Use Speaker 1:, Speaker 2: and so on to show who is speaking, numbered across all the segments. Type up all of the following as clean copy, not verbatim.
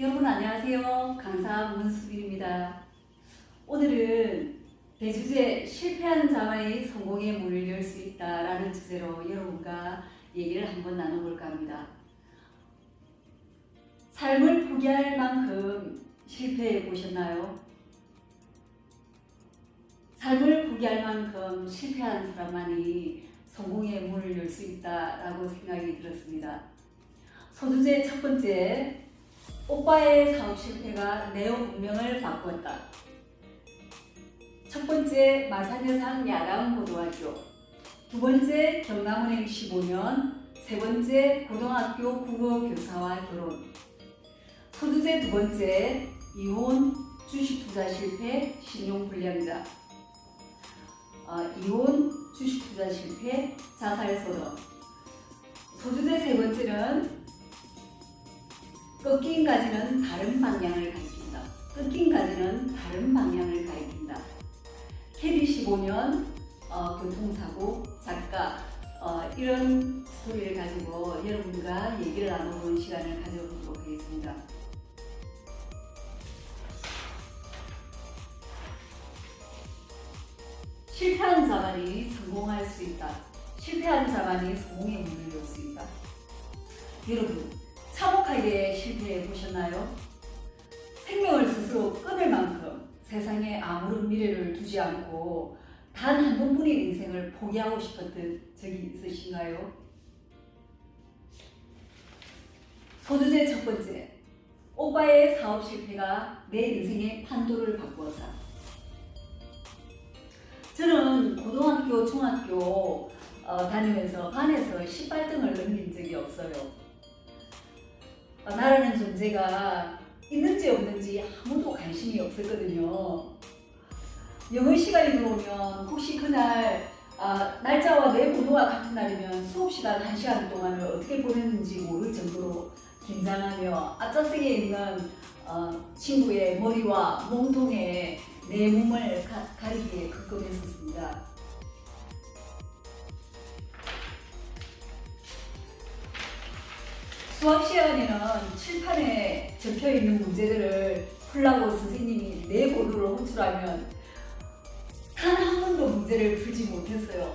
Speaker 1: 여러분 안녕하세요. 강사 문수빈입니다. 오늘은 대주제 실패한 자만이 성공의 문을 열 수 있다라는 주제로 여러분과 얘기를 한번 나눠볼까 합니다. 삶을 포기할 만큼 실패해 보셨나요? 삶을 포기할 만큼 실패한 사람만이 성공의 문을 열 수 있다라고 생각이 들었습니다. 소주제 첫 번째, 오빠의 사업 실패가 내 운명을 바꾸었다. 첫 번째, 마산여상 야당고등학교. 두 번째, 경남은행 15년. 세 번째, 고등학교 국어교사와 결혼. 소주제 두 번째, 이혼, 주식투자 실패, 신용불량자. 이혼, 주식투자 실패, 자살소득. 소주제 세 번째는 꺾인 가지는 다른 방향을 가리킨다. 꺾인 가지는 다른 방향을 가리킨다. 캐리 15년, 교통사고, 작가, 이런 스토리를 가지고 여러분과 얘기를 나눠보는 시간을 가져보도록 하겠습니다. 실패한 자만이 성공할 수 있다. 실패한 자만이 성공의 문을 열 수 있다. 여러분, 참혹하게 실패해 보셨나요? 생명을 스스로 끊을 만큼 세상에 아무런 미래를 두지 않고 단 한 번뿐인 인생을 포기하고 싶었던 적이 있으신가요? 소주제 첫 번째, 오빠의 사업 실패가 내 인생의 판도를 바꾸었다. 저는 고등학교, 중학교 다니면서 반에서 18등을 넘긴 적이 없어요. 나라는 존재가 있는지 없는지 아무도 관심이 없었거든요. 영어 시간이 들어오면 혹시 그날 날짜와 내 번호가 같은 날이면 수업 시간 1시간 동안을 어떻게 보냈는지 모를 정도로 긴장하며 앞좌석에 있는 친구의 머리와 몸통에 내 몸을 가리기에 급급했었습니다. 수학 시간에는 칠판에 적혀있는 문제들을 풀라고 선생님이 내 고도를 호출하면 단 한 번도 문제를 풀지 못했어요.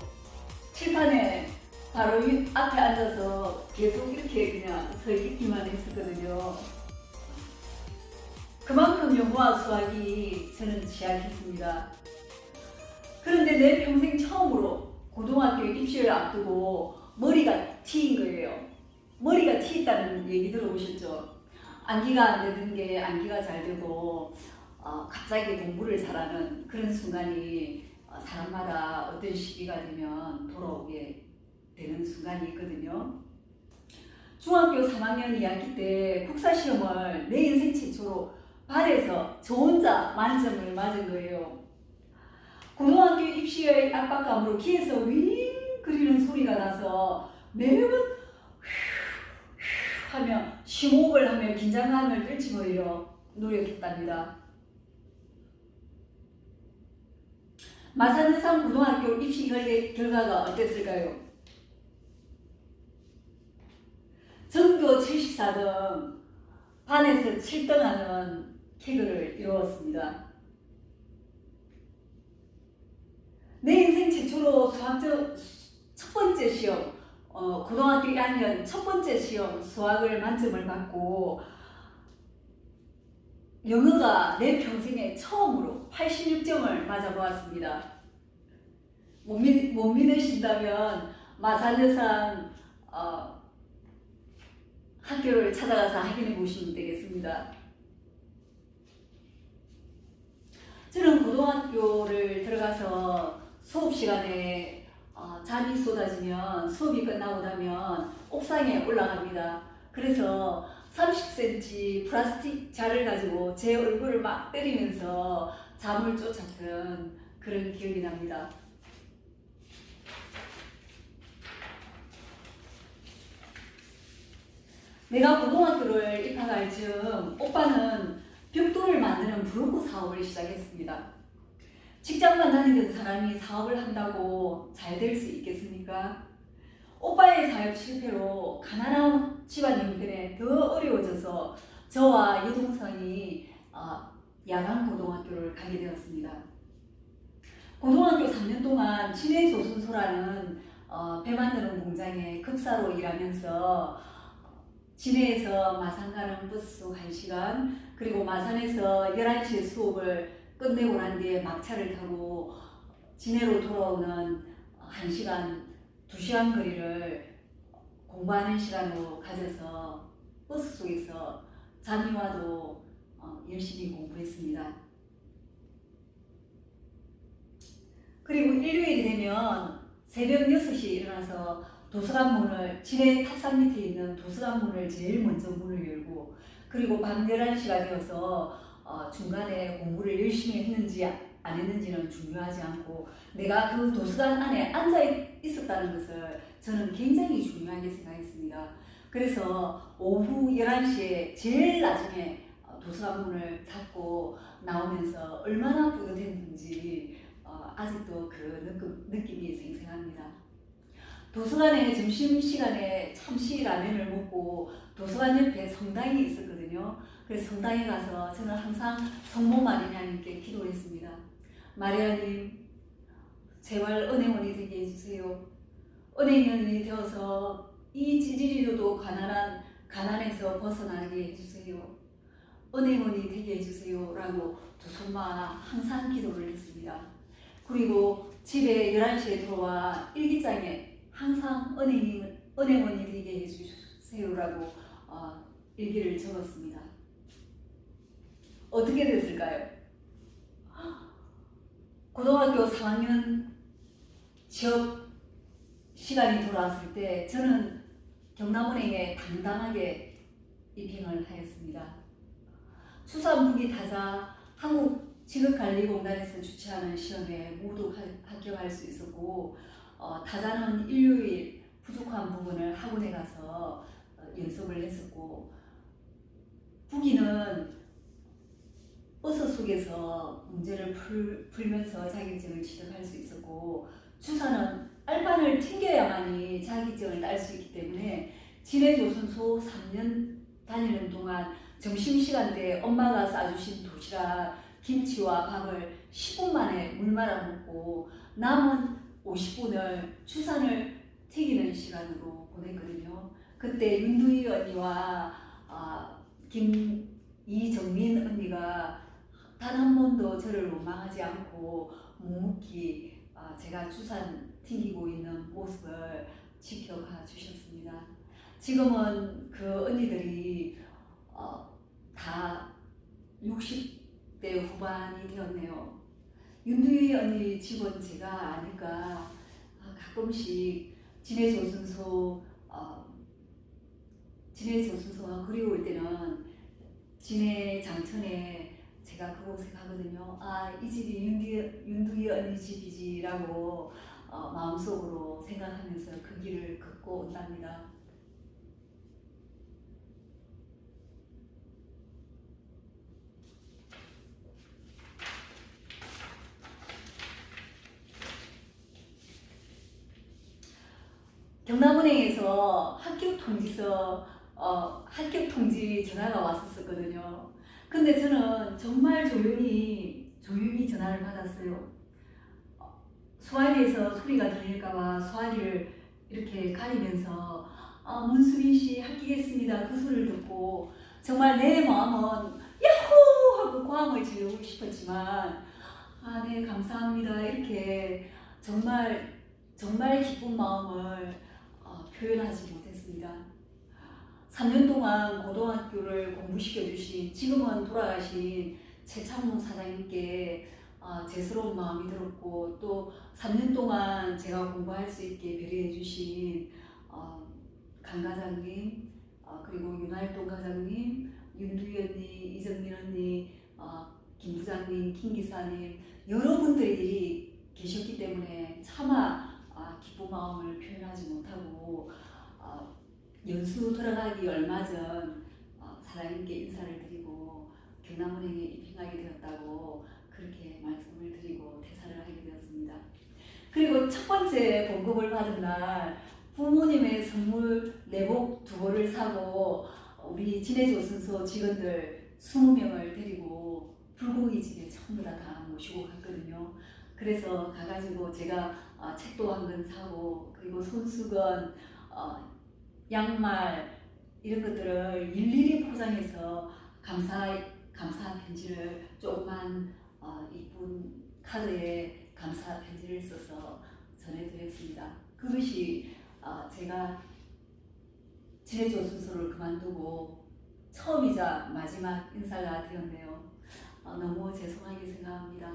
Speaker 1: 칠판에 바로 앞에 앉아서 계속 이렇게 그냥 서 있기만 했었거든요. 그만큼 영어와 수학이 저는 취약했습니다. 그런데 내 평생 처음으로 고등학교 입시를 앞두고 머리가 튀인 거예요. 머리가 튀었다는 얘기 들어보셨죠? 암기가 안 되는 게 암기가 잘 되고 갑자기 공부를 잘하는 그런 순간이 사람마다 어떤 시기가 되면 돌아오게 되는 순간이 있거든요. 중학교 3학년 2학기 때 국사시험을 내 인생 최초로 반에서 저 혼자 만점을 맞은 거예요. 고등학교 입시의 압박감으로 귀에서 윙 그리는 소리가 나서 매번 하며 심호흡을 하며 긴장감을 떨치고요 노력했답니다. 마산여상 고등학교 입시 결과가 어땠을까요? 전교 74등, 반에서 7등하는 쾌거를 이루었습니다. 내 인생 최초로 수학적 첫 번째 시험, 고등학교 1학년 첫 번째 시험 수학을 만점을 받고 영어가 내 평생에 처음으로 86점을 맞아보았습니다. 못 믿으신다면 마산여상 학교를 찾아가서 확인해 보시면 되겠습니다. 저는 고등학교를 들어가서 수업 시간에 잠이 쏟아지면 수업이 끝나고 나면 옥상에 올라갑니다. 그래서 30cm 플라스틱 자를 가지고 제 얼굴을 막 때리면서 잠을 쫓았던 그런 기억이 납니다. 내가 고등학교를 입학할 즈음 오빠는 벽돌을 만드는 브로커 사업을 시작했습니다. 직장만 다니던 사람이 사업을 한다고 잘 될 수 있겠습니까? 오빠의 사업 실패로 가난한 집안 형편에 더 어려워져서 저와 여동생이 야간 고등학교를 가게 되었습니다. 고등학교 3년 동안 진해조선소라는 배 만드는 공장에 급사로 일하면서 진해에서 마산 가는 버스 속 1시간, 그리고 마산에서 11시에 수업을 끝내고 난 뒤에 막차를 타고 진해로 돌아오는 1시간, 2시간 거리를 공부하는 시간으로 가져서 버스 속에서 잠이 와도 열심히 공부했습니다. 그리고 일요일이 되면 새벽 6시에 일어나서 도서관 문을, 진해 탑산 밑에 있는 도서관 문을 제일 먼저 문을 열고, 그리고 밤 11시가 되어서 중간에 공부를 열심히 했는지 안 했는지는 중요하지 않고 내가 그 도서관 안에 앉아 있었다는 것을 저는 굉장히 중요하게 생각했습니다. 그래서 오후 11시에 제일 나중에 도서관 문을 닫고 나오면서 얼마나 뿌듯했는지 아직도 그 느낌이 생생합니다. 도서관에 점심시간에 참치 라면을 먹고 도서관 옆에 성당이 있었거든요. 그래서 성당에 가서 저는 항상 성모 마리아님께 기도했습니다. 마리아님, 제발 은행원이 되게 해주세요. 은행원이 되어서 이 찌질이로도 가난에서 벗어나게 해주세요. 은행원이 되게 해주세요. 라고 두 손만 항상 기도를 했습니다. 그리고 집에 11시에 들어와 일기장에 항상 은행원이 되게 해주세요라고 일기를 적었습니다. 어떻게 됐을까요? 고등학교 4학년 취업 시간이 돌아왔을 때 저는 경남은행에 당당하게 입행을 하였습니다. 수산부기 타자 한국직업관리공단에서 주최하는 시험에 모두 합격할 수 있었고, 타자는 일요일 부족한 부분을 학원에 가서 연습을 했었고, 부기는 버스 속에서 문제를 풀면서 자격증을 취득할 수 있었고, 주사는 알바를 튕겨야만이 자격증을 딸 수 있기 때문에 진해조선소 3년 다니는 동안 점심시간대에 엄마가 싸주신 도시락, 김치와 밥을 10분 만에 물 말아 먹고 남은 50분을 추산을 튀기는 시간으로 보냈거든요. 그때 윤두희 언니와 이정민 언니가 단 한 번도 저를 원망하지 않고 묵묵히 제가 추산 튕기고 있는 모습을 지켜가 주셨습니다. 지금은 그 언니들이 다 60대 후반이 되었네요. 윤두희 언니 집은 제가 아니까 가끔씩 진해 조선소가 그리울 때는 진해 장천에 제가 그곳에 가거든요. 이 집이 윤두희 언니 집이지라고 마음속으로 생각하면서 그 길을 걷고 온답니다. 경남은행에서 합격 통지 전화가 왔었거든요. 근데 저는 정말 조용히 전화를 받았어요. 수화기에서 소리가 들릴까봐 수화기를 이렇게 가리면서 문수민 씨 합격했습니다. 그 소리를 듣고 정말 내 마음은 야호! 하고 고함을 지르고 싶었지만 네 감사합니다. 이렇게 정말 기쁜 마음을 표현하지 못했습니다. 3년 동안 고등학교를 공부시켜주신 지금은 돌아가신 최창무 사장님께 죄스러운 마음이 들었고, 또 3년 동안 제가 공부할 수 있게 배려해 주신 강 과장님, 그리고 윤활동 과장님, 윤두희 언니, 이정민 언니, 김 부장님, 김 기사님, 여러분들이 계셨기 때문에 차마 기쁜 마음을 표현하지 못하고 연수 들어가기 얼마 전 사장님께 인사를 드리고 경남은행에 입행하게 되었다고 그렇게 말씀을 드리고 퇴사를 하게 되었습니다. 그리고 첫 번째 봉급을 받은 날 부모님의 선물 내복 2벌을 사고 우리 진해조선소 직원들 20명을 데리고 불고기 집에 전부 다 모시고 갔거든요. 그래서 가가지고 제가 책도 한 권 사고, 그리고 손수건, 양말 이런 것들을 일일이 포장해서 감사 편지를 조그만 이쁜 카드에 감사 편지를 써서 전해드렸습니다. 그것이 제가 진해조선소를 그만두고 처음이자 마지막 인사가 되었네요. 너무 죄송하게 생각합니다.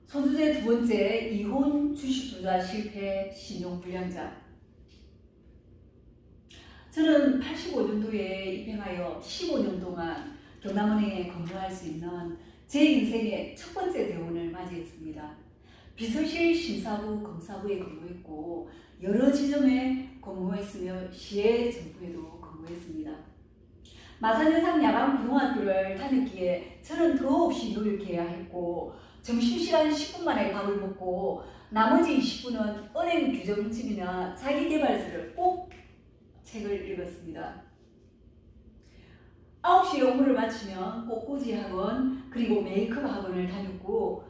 Speaker 1: 소주제 두 번째, 이혼 주식 투자 실패 신용불량자. 저는 85년도에 입행하여 15년 동안 경남은행에 근무할 수 있는 제 인생의 첫 번째 대원을 맞이했습니다. 비서실 심사부, 검사부에 근무했고 여러 지점에 근무했으며 시의 정부에도 근무했습니다. 마산여상 야간고등학교를 다녔기에 저는 더없이 노력해야 했고 점심시간 10분 만에 밥을 먹고 나머지 20분은 은행 규정집이나 자기계발서를 꼭 책을 읽었습니다. 9시에 업무를 마치면 꽃꽂이 학원 그리고 메이크업 학원을 다녔고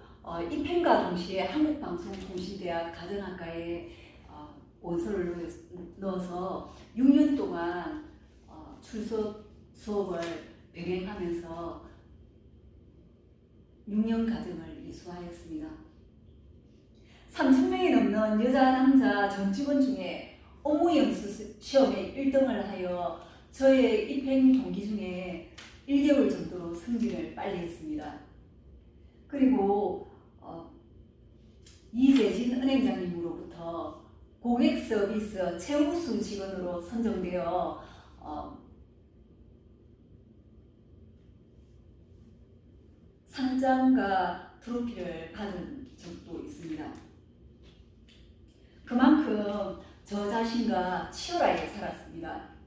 Speaker 1: 입행과 동시에 한국방송통신대학 가정학과에 원서를 넣어서 6년 동안 출석 수업을 병행하면서 6년 과정을 이수하였습니다. 3,000명이 넘는 여자, 남자 전 직원 중에 업무 연수 시험에 1등을 하여 저의 입행 동기 중에 1개월 정도로 승진을 빨리 했습니다. 그리고 이재진 은행장님으로부터 고객 서비스 최우수 직원으로 선정되어 상장과 트로피를 받은 적도 있습니다. 그만큼 저 자신과 치열하게 살았습니다.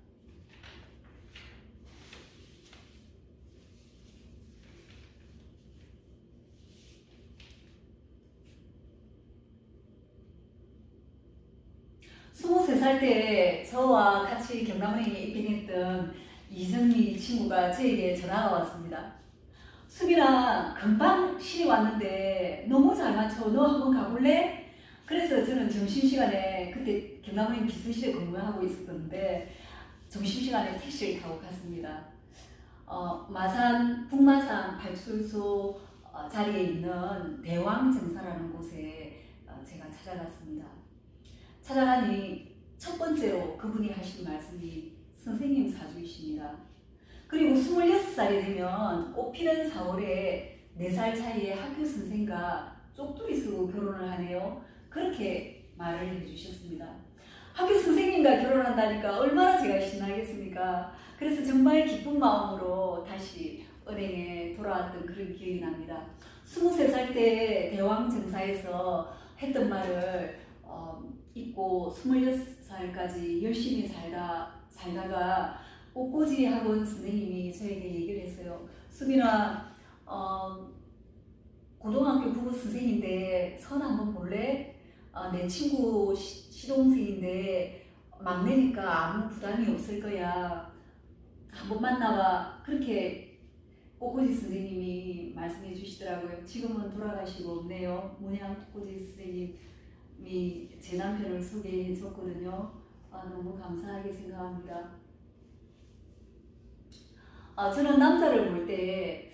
Speaker 1: 스물세 살 때 저와 같이 경남은행에 입행했던 이정미 친구가 저에게 전화가 왔습니다. 수빈아, 금방 신이 왔는데 너무 잘 맞춰. 너 한번 가볼래? 그래서 저는 점심시간에 그때 경남은행 비서실에 근무하고 있었는데 점심시간에 택시를 타고 갔습니다. 마산 북마산 발출소 자리에 있는 대왕정사라는 곳에 제가 찾아갔습니다. 찾아가니 첫 번째로 그분이 하신 말씀이 선생님 사주이십니다. 그리고 26살이 되면 꽃피는 4월에 4살 차이의 학교 선생과 쪽두리 쓰고 결혼을 하네요. 그렇게 말을 해주셨습니다. 학교 선생님과 결혼한다니까 얼마나 제가 신나겠습니까? 그래서 정말 기쁜 마음으로 다시 은행에 돌아왔던 그런 기억이 납니다. 23살 때 대왕정사에서 했던 말을 잊고 26살까지 열심히 살다가 꽃꽂이 학원 선생님이 저에게 얘기를 했어요. 수빈아, 고등학교 국어 선생인데 선 한번 볼래? 내 친구 시동생인데 막내니까 아무 부담이 없을 거야. 한번 만나봐. 그렇게 꽃꽂이 선생님이 말씀해 주시더라고요. 지금은 돌아가시고 없네요. 문양 꽃꽂이 선생님이 제 남편을 소개해 줬거든요. 너무 감사하게 생각합니다. 저는 남자를 볼 때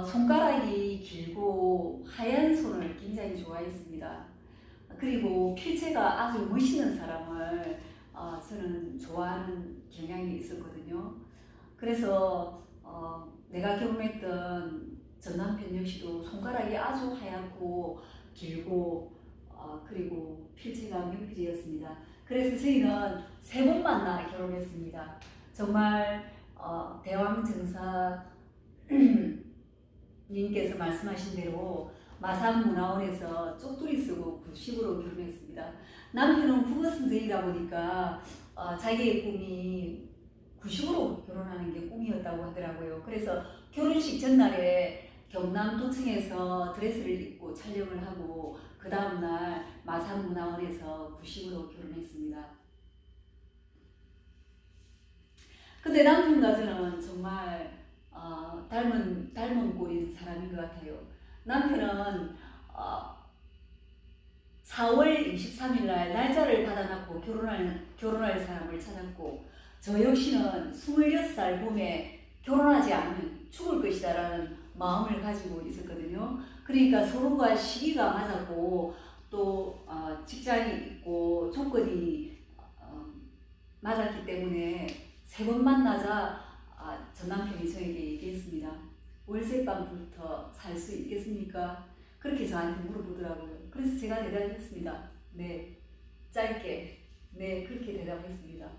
Speaker 1: 손가락이 길고 하얀 손을 굉장히 좋아했습니다. 그리고 필체가 아주 멋있는 사람을 저는 좋아하는 경향이 있었거든요. 그래서 내가 결혼했던 전 남편 역시도 손가락이 아주 하얗고 길고 그리고 필체가 명필이었습니다. 그래서 저희는 3번 만나 결혼했습니다. 정말 대왕정사 님께서 말씀하신 대로 마산문화원에서 쪽두리 쓰고 90으로 결혼했습니다. 남편은 국어선생이다 보니까 자기의 꿈이 90으로 결혼하는 게 꿈이었다고 하더라고요. 그래서 결혼식 전날에 경남도청에서 드레스를 입고 촬영을 하고 그 다음날 마산문화원에서 구식으로 결혼했습니다. 근데 남편과 저는 정말 닮은 꼴인 사람인 것 같아요. 남편은 4월 23일 날 날짜를 받아놓고 결혼할 사람을 찾았고, 저 역시는 26살 봄에 결혼하지 않으면 죽을 것이다라는 마음을 가지고 있었거든요. 그러니까 서로가 시기가 맞았고 또 직장이 있고 조건이 맞았기 때문에 세 번 만나자 전 남편이 저에게 얘기했습니다. 월세방부터 살 수 있겠습니까? 그렇게 저한테 물어보더라고요. 그래서 제가 대답했습니다. 네, 짧게. 네, 그렇게 대답했습니다.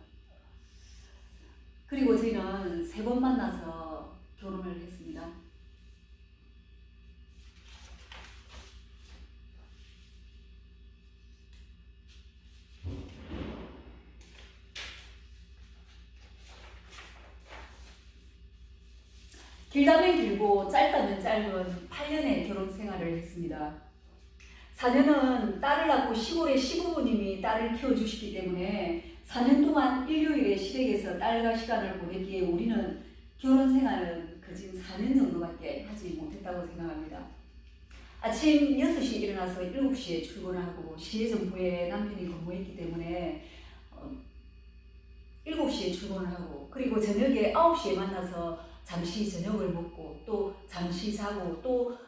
Speaker 1: 그리고 저희는 세 번 만나서 결혼을 했습니다. 길다면 길고 짧다면 짧은 8년의 결혼 생활을 했습니다. 4년은 딸을 낳고 시골의 시부모님이 딸을 키워주시기 때문에 4년 동안 일요일에 시댁에서 딸과 시간을 보냈기에 우리는 결혼 생활은 그 지금 4년 정도밖에 하지 못했다고 생각합니다. 아침 6시에 일어나서 7시에 출근하고 시해정부에 남편이 근무했기 때문에 7시에 출근을 하고, 그리고 저녁에 9시에 만나서 잠시 저녁을 먹고 또 잠시 자고 또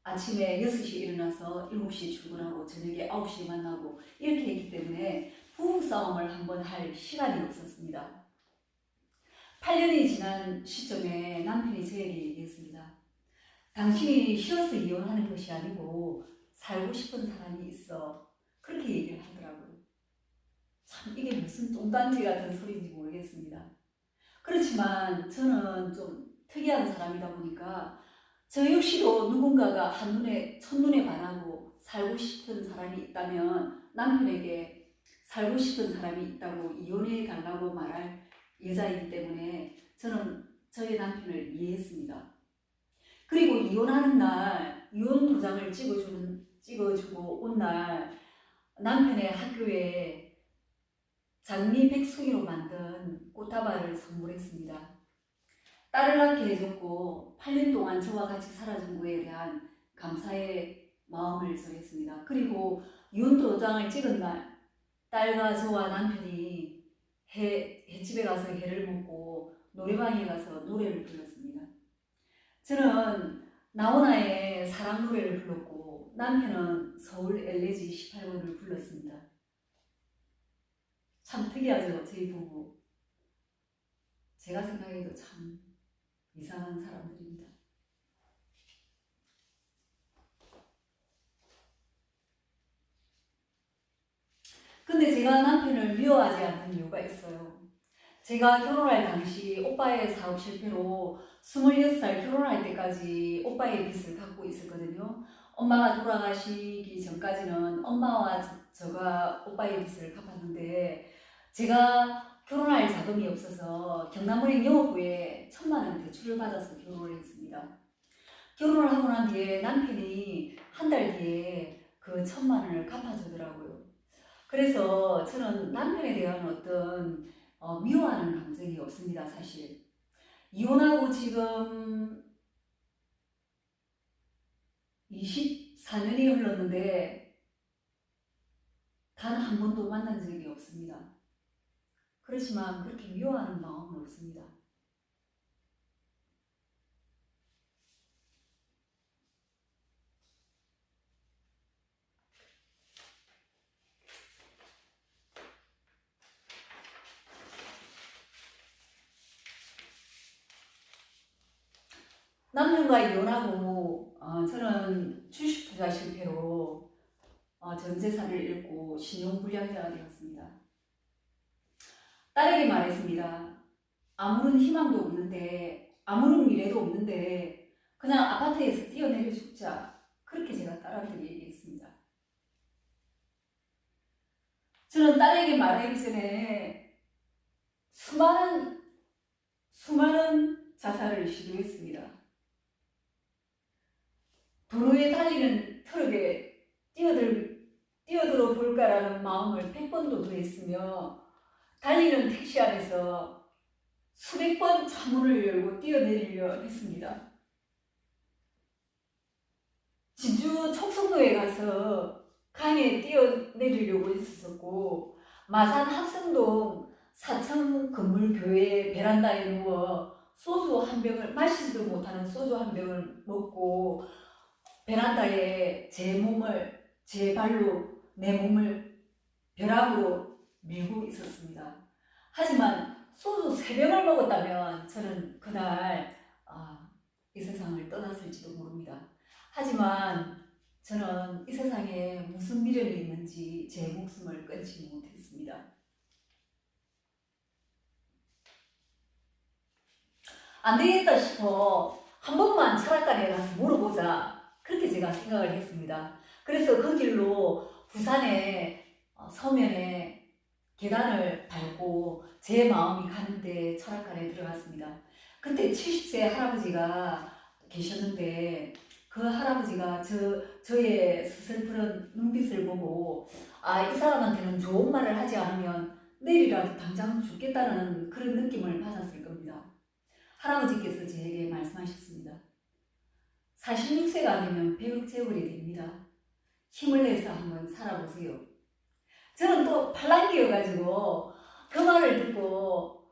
Speaker 1: 아침에 6시에 일어나서 7시에 출근하고 저녁에 9시에 만나고 이렇게 했기 때문에 부부싸움을 한번 할 시간이 없었습니다. 8년이 지난 시점에 남편이 저에게 얘기했습니다. 당신이 쉬어서 이혼하는 것이 아니고 살고 싶은 사람이 있어. 그렇게 얘기를 하더라고요. 참 이게 무슨 똥단지 같은 소리인지 모르겠습니다. 그렇지만 저는 좀 특이한 사람이다 보니까 저 역시도 누군가가 첫눈에 반하고 살고 싶은 사람이 있다면 남편에게 살고 싶은 사람이 있다고 이혼해 달라고 말할 여자이기 때문에 저는 저희 남편을 이해했습니다. 그리고 이혼하는 날 이혼 도장을 찍어주고 온 날 남편의 학교에 장미 백송이로 만든 꽃다발을 선물했습니다. 딸을 낳게 해줬고 8년 동안 저와 같이 살아준 거에 대한 감사의 마음을 전했습니다. 그리고 이혼 도장을 찍은 날 딸과 저와 남편이 횟집에 가서 회를 먹고 노래방에 가서 노래를 불렀습니다. 저는 나훈아의 사랑 노래를 불렀고 남편은 서울 엘레지 18번을 불렀습니다. 참 특이하죠, 저희 부부. 제가 생각해도 참 이상한 사람들입니다. 근데 제가 남편을 미워하지 않는 이유가 있어요. 제가 결혼할 당시 오빠의 사업 실패로 26살 결혼할 때까지 오빠의 빚을 갖고 있었거든요. 엄마가 돌아가시기 전까지는 엄마와 저가 오빠의 빚을 갚았는데 제가 결혼할 자금이 없어서 경남은행 영업부에 1,000만 원 대출을 받아서 결혼을 했습니다. 결혼을 하고 난 뒤에 남편이 한 달 뒤에 그 1,000만 원을 갚아주더라고요. 그래서 저는 남편에 대한 어떤 미워하는 감정이 없습니다, 사실. 이혼하고 지금 24년이 흘렀는데 단 한 번도 만난 적이 없습니다. 그렇지만 그렇게 미워하는 마음은 없습니다. 남편과 이혼하고 저는 주식 투자 실패로 전 재산을 잃고 신용불량자가 되었습니다. 딸에게 말했습니다. 아무런 희망도 없는데, 아무런 미래도 없는데 그냥 아파트에서 뛰어내려 죽자. 그렇게 제가 딸한테 얘기했습니다. 저는 딸에게 말하기 전에 수많은 자살을 시도했습니다. 도로에 달리는 트럭에 뛰어들어 볼까라는 마음을 100번도 더했으며 달리는 택시 안에서 수백 번 차문을 열고 뛰어내리려 했습니다. 진주 촉성로에 가서 강에 뛰어내리려고 했었고 마산 합성동 4층 건물 교회 베란다에 누워 소주 한 병을 마시지도 못하는 소주 한 병을 먹고 베란다에 제 발로 내 몸을 벼락으로 밀고 있었습니다. 하지만 소주 3병을 먹었다면 저는 그날 이 세상을 떠났을지도 모릅니다. 하지만 저는 이 세상에 무슨 미련이 있는지 제 목숨을 끊지 못했습니다. 안 되겠다 싶어 한 번만 철학관에 가서 물어보자, 그렇게 제가 생각을 했습니다. 그래서 그 길로 부산의 서면에 계단을 밟고 제 마음이 가는데 철학관에 들어갔습니다. 그때 70세 할아버지가 계셨는데 그 할아버지가 저의 스슬프른 눈빛을 보고 이 사람한테는 좋은 말을 하지 않으면 내일이라도 당장 죽겠다는 그런 느낌을 받았을 겁니다. 할아버지께서 저에게 말씀하셨습니다. 46세가 되면 백억제월이 됩니다. 힘을 내서 한번 살아보세요. 저는 또 팔랑귀여가지고 그 말을 듣고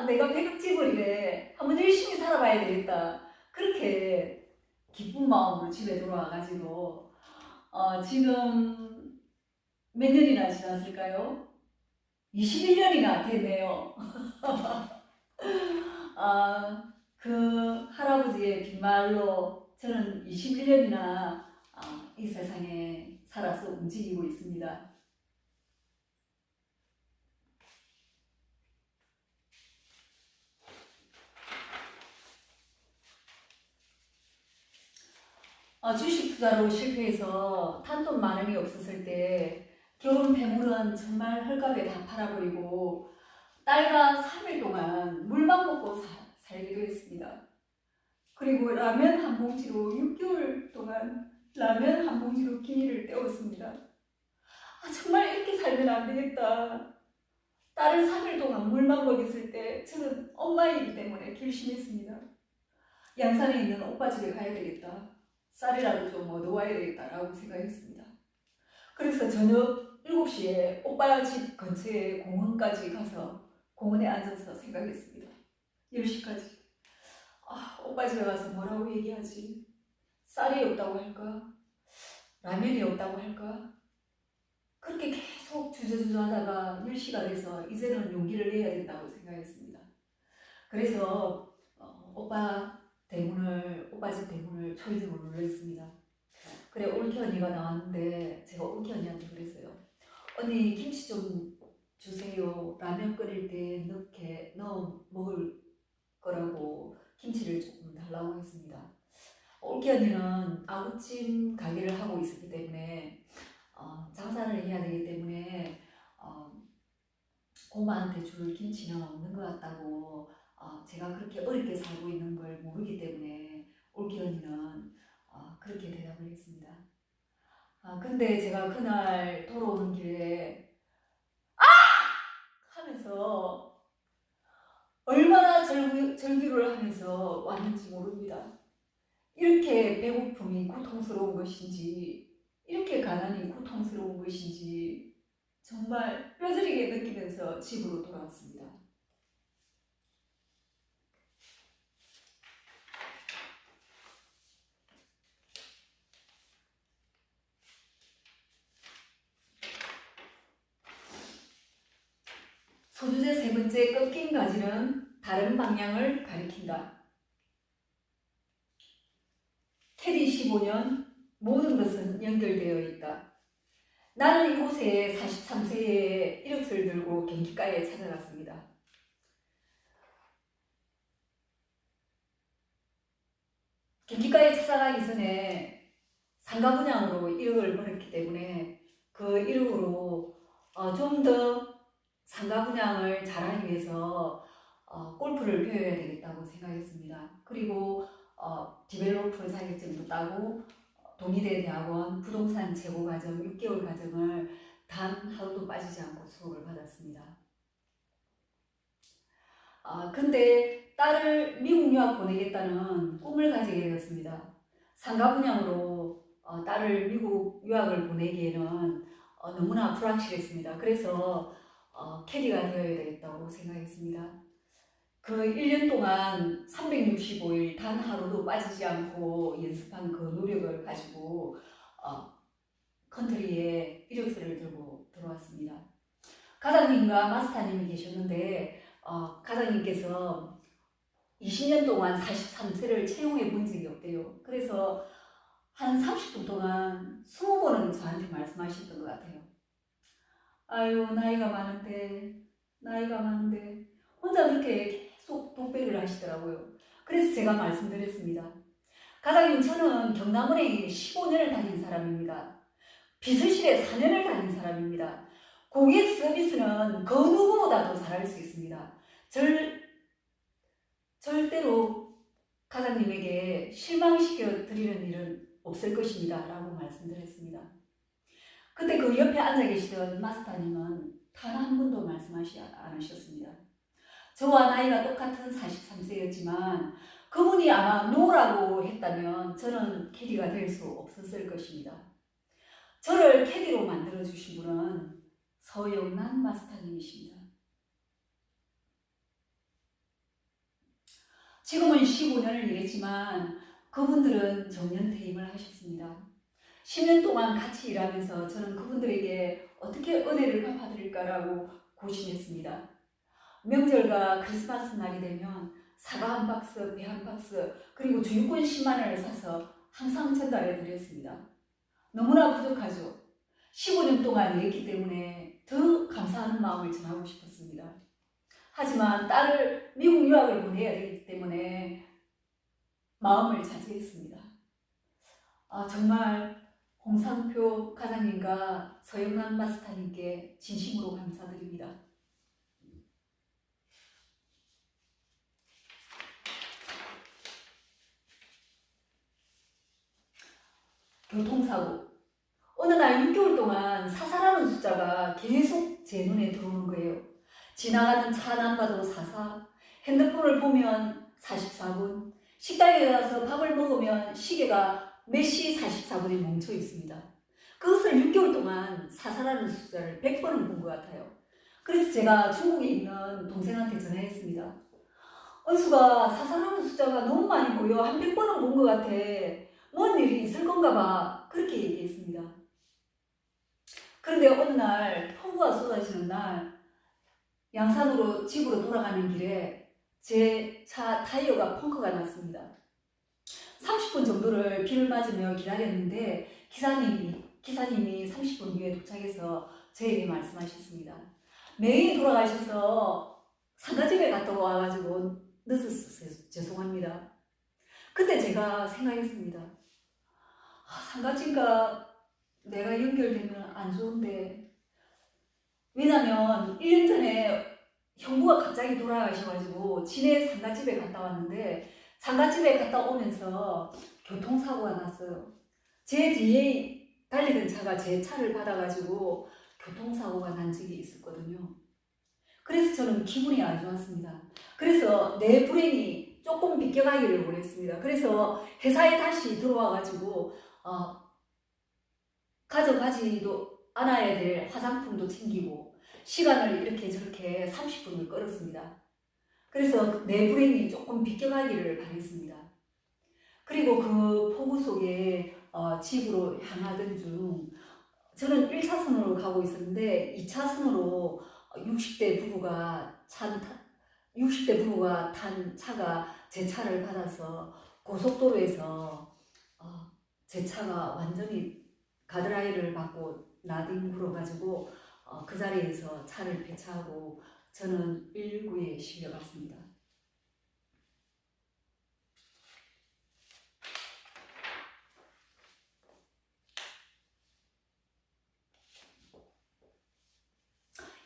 Speaker 1: 내가 백억제월이래, 한번 열심히 살아봐야 되겠다, 그렇게 기쁜 마음으로 집에 돌아와가지고 지금 몇 년이나 지났을까요? 21년이나 됐네요. 그 할아버지의 빈말로 저는 21년이나 이 세상에 살아서 움직이고 있습니다. 주식 투자로 실패해서 단돈 10,000원이 없었을 때 결혼 폐물은 정말 헐값에 다 팔아버리고 딸과 3일 동안 물만 먹고 살기도 했습니다. 그리고 라면 한 봉지로 6개월 동안 라면 한 봉지로 끼니를 때웠습니다. 정말 이렇게 살면 안 되겠다. 딸을 3일 동안 물만 먹였을 때 저는 엄마이기 때문에 결심했습니다. 양산에 있는 오빠 집에 가야 되겠다. 쌀이라도 좀 얻어와야 되겠다라고 생각했습니다. 그래서 저녁 7시에 오빠 집 근처에 공원까지 가서 공원에 앉아서 생각했습니다. 10시까지. 오빠 집에 가서 뭐라고 얘기하지? 쌀이 없다고 할까? 라면이 없다고 할까? 그렇게 계속 주저주저 하다가 10시가 돼서 이제는 용기를 내야 된다고 생각했습니다. 그래서 오빠 집 대문을 초인종으로 눌렀습니다. 그래, 올케 언니가 나왔는데 제가 올케 언니한테 그랬어요. 언니 김치 좀 주세요. 라면 끓일 때 넣어 먹을 거라고 김치를 조금 달라고 했습니다. 올케 언니는 아구찜 가게를 하고 있었기 때문에 장사를 해야 되기 때문에 고마한테 줄 김치는 없는 것 같다고, 제가 그렇게 어렵게 살고 있는 걸 모르기 때문에 올케 언니는 그렇게 대답을 했습니다. 근데 제가 그날 돌아오는 길에 하면서 얼마나 절규를 하면서 왔는지 모릅니다. 이렇게 배고픔이 고통스러운 것인지, 이렇게 가난이 고통스러운 것인지 정말 뼈저리게 느끼면서 집으로 돌아왔습니다. 소주제 3번째, 꺾인 가지는 다른 방향을 가리킨다. 테디 15년, 모든 것은 연결되어 있다. 나는 이곳에 43세에 이력서를 들고 경기가에 찾아갔습니다. 경기가에 찾아가기 전에 상가 분양으로 1억을 벌었기 때문에 그 1억으로 좀 더 상가 분양을 잘하기 위해서 골프를 배워야 되겠다고 생각했습니다. 그리고 디벨로퍼 자격증도 따고 동의대 대학원 부동산 재고 과정 6개월 과정을 단 하루도 빠지지 않고 수업을 받았습니다. 근데 딸을 미국 유학 보내겠다는 꿈을 가지게 되었습니다. 상가 분양으로 딸을 미국 유학을 보내기에는 너무나 불확실했습니다. 그래서 캐디가 되어야 되겠다고 생각했습니다. 그 1년 동안 365일 단 하루도 빠지지 않고 연습한 그 노력을 가지고 컨트리에 이력서를 들고 들어왔습니다. 가장님과 마스터님이 계셨는데 가장님께서 20년 동안 43세를 채용해 본 적이 없대요. 그래서 한 30분 동안 20번은 저한테 말씀하셨던 것 같아요. 아유, 나이가 많은데 혼자 그렇게 계속 독백을 하시더라고요. 그래서 제가 말씀드렸습니다. 가장님, 저는 경남은행에 15년을 다닌 사람입니다. 비서실에 4년을 다닌 사람입니다. 고객 서비스는 그 누구보다도 잘할 수 있습니다. 절대로 가장님에게 실망시켜 드리는 일은 없을 것입니다. 라고 말씀드렸습니다. 그때 그 옆에 앉아 계시던 마스터님은 단 한 번도 말씀하시지 않으셨습니다. 저와 나이가 똑같은 43세였지만 그분이 아마 노라고 했다면 저는 캐디가 될 수 없었을 것입니다. 저를 캐디로 만들어주신 분은 서영란 마스터님이십니다. 지금은 15년을 일했지만 그분들은 정년퇴임을 하셨습니다. 10년 동안 같이 일하면서 저는 그분들에게 어떻게 은혜를 갚아드릴까라고 고심했습니다. 명절과 크리스마스 날이 되면 사과 한 박스, 배 한 박스, 그리고 주유권 10만 원을 사서 항상 전달해 드렸습니다. 너무나 부족하죠. 15년 동안 일했기 때문에 더 감사하는 마음을 전하고 싶었습니다. 하지만 딸을 미국 유학을 보내야 되기 때문에 마음을 자제했습니다. 정말 홍상표 과장님과 서영란 마스터님께 진심으로 감사드립니다. 교통사고. 어느 날 6개월 동안 사사라는 숫자가 계속 제 눈에 들어오는 거예요. 지나가는 차 남봐도 44, 핸드폰을 보면 44분, 식당에 가서 밥을 먹으면 시계가 몇 시 44분에 멈춰 있습니다. 그것을 6개월 동안 사사라는 숫자를 100번은 본 것 같아요. 그래서 제가 중국에 있는 동생한테 전화했습니다. 은수가 사사라는 숫자가 너무 많이 보여. 한 100번은 본 것 같아. 뭔 일이 있을 건가 봐. 그렇게 얘기했습니다. 그런데 어느 날 폭우가 쏟아지는 날 양산으로 집으로 돌아가는 길에 제 차 타이어가 펑크가 났습니다. 30분 정도를 비를 맞으며 기다렸는데 기사님이 30분 후에 도착해서 저에게 말씀하셨습니다. 매일 돌아가셔서 상가집에 갔다 와가지고 늦어서 죄송합니다. 그때 제가 생각했습니다. 상가집과 내가 연결되면 안 좋은데, 왜냐면 1년 전에 형부가 갑자기 돌아가셔가지고 지내 상가집에 갔다 왔는데 상가집에 갔다 오면서 교통사고가 났어요. 제 뒤에 달리던 차가 제 차를 받아가지고 교통사고가 난 적이 있었거든요. 그래서 저는 기분이 안 좋았습니다. 그래서 내 불행이 조금 비껴가기를 원했습니다. 그래서 회사에 다시 들어와가지고 가져가지도 않아야 될 화장품도 챙기고 시간을 이렇게 저렇게 30분을 끌었습니다. 그래서 내 불행이 조금 비껴가기를 바랬습니다. 그리고 그 폭우 속에 집으로 향하던 중 저는 1차선으로 가고 있었는데 2차선으로 60대 부부가 탄 차가 제 차를 받아서 고속도로에서 제 차가 완전히 가드라일을 받고 나뒹굴어가지고 그 자리에서 차를 폐차하고 저는 119에 실려갔습니다.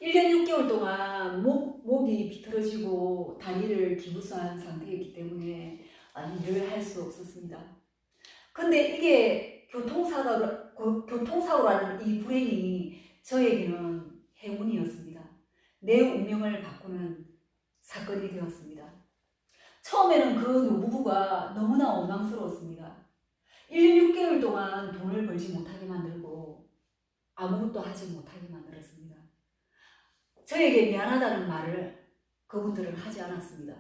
Speaker 1: (1년 6개월) 동안 목이 비틀어지고 다리를 기부스한 상태였기 때문에 일을 할 수 없었습니다. 근데 이게 교통사고라는 이 불행이 저에게는 행운이었습니다. 내 운명을 바꾸는 사건이 되었습니다. 처음에는 그 노부부가 너무나 원망스러웠습니다. 1년 6개월 동안 돈을 벌지 못하게 만들고 아무것도 하지 못하게 만들었습니다. 저에게 미안하다는 말을 그분들은 하지 않았습니다.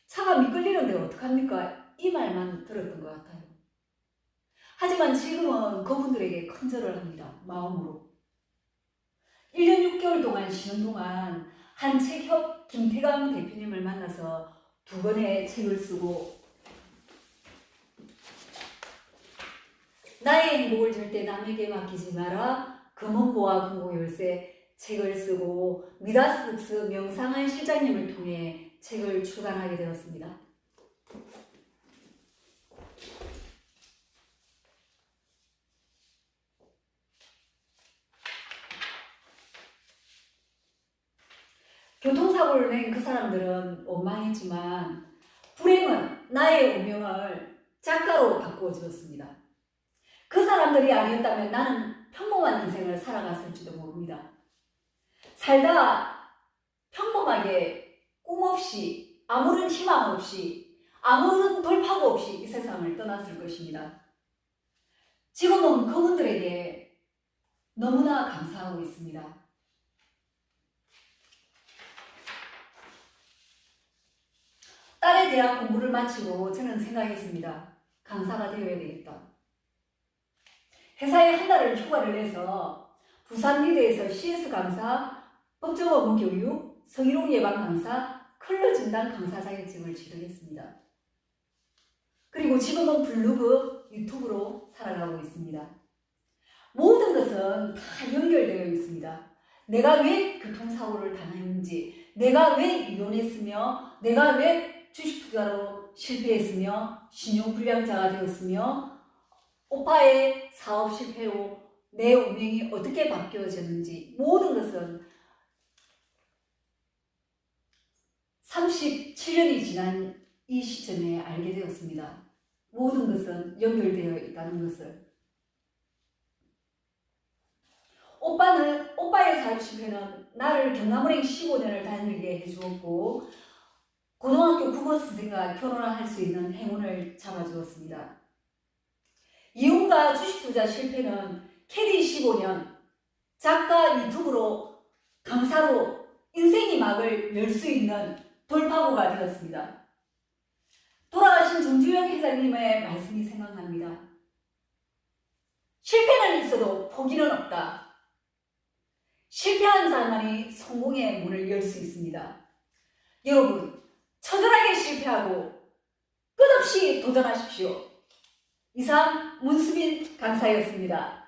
Speaker 1: 차가 미끌리는데 어떡합니까? 이 말만 들었던 것 같아요. 하지만 지금은 그분들에게 큰절을 합니다. 마음으로. 1년 6개월 동안 쉬는 동안 한 책협 김태강 대표님을 만나서 2권의 책을 쓰고 나의 행복을 절대 남에게 맡기지 마라. 금은보화 금고열쇠 책을 쓰고 미다스북스 명상한 실장님을 통해 책을 출간하게 되었습니다. 교통사고를 낸 그 사람들은 원망했지만 불행은 나의 운명을 작가로 바꾸어 주었습니다. 그 사람들이 아니었다면 나는 평범한 인생을 살아갔을지도 모릅니다. 살다 평범하게 꿈 없이 아무런 희망 없이 아무런 돌파구 없이 이 세상을 떠났을 것입니다. 지금은 그분들에게 너무나 감사하고 있습니다. 딸의 대학 공부를 마치고 저는 생각했습니다. 강사가 되어야 되겠다. 회사에 한 달을 휴가를 내서 부산미대에서 CS 강사, 법정 업무 교육, 성희롱 예방 강사, 컬러 진단 강사 자격증을 취득했습니다. 그리고 지금은 블로그, 유튜브로 살아가고 있습니다. 모든 것은 다 연결되어 있습니다. 내가 왜 교통사고를 당했는지, 내가 왜 이혼했으며, 내가 왜 주식 투자로 실패했으며, 신용불량자가 되었으며, 오빠의 사업 실패로 내 운명이 어떻게 바뀌어졌는지 모든 것은 37년이 지난 이 시점에 알게 되었습니다. 모든 것은 연결되어 있다는 것을. 오빠의 사업 실패는 나를 경남은행 15년을 다니게 해주었고 고등학교 국어 선생과 결혼을 할 수 있는 행운을 잡아주었습니다. 이혼과 주식 투자 실패는 캐디 15년, 작가 유튜브로 강사로 인생의 막을 열 수 있는 돌파구가 되었습니다. 돌아가신 정주영 회장님의 말씀이 생각납니다. 실패는 있어도 포기는 없다. 실패한 사람만이 성공의 문을 열 수 있습니다. 여러분, 처절하게 실패하고 끝없이 도전하십시오. 이상 문수빈 강사였습니다.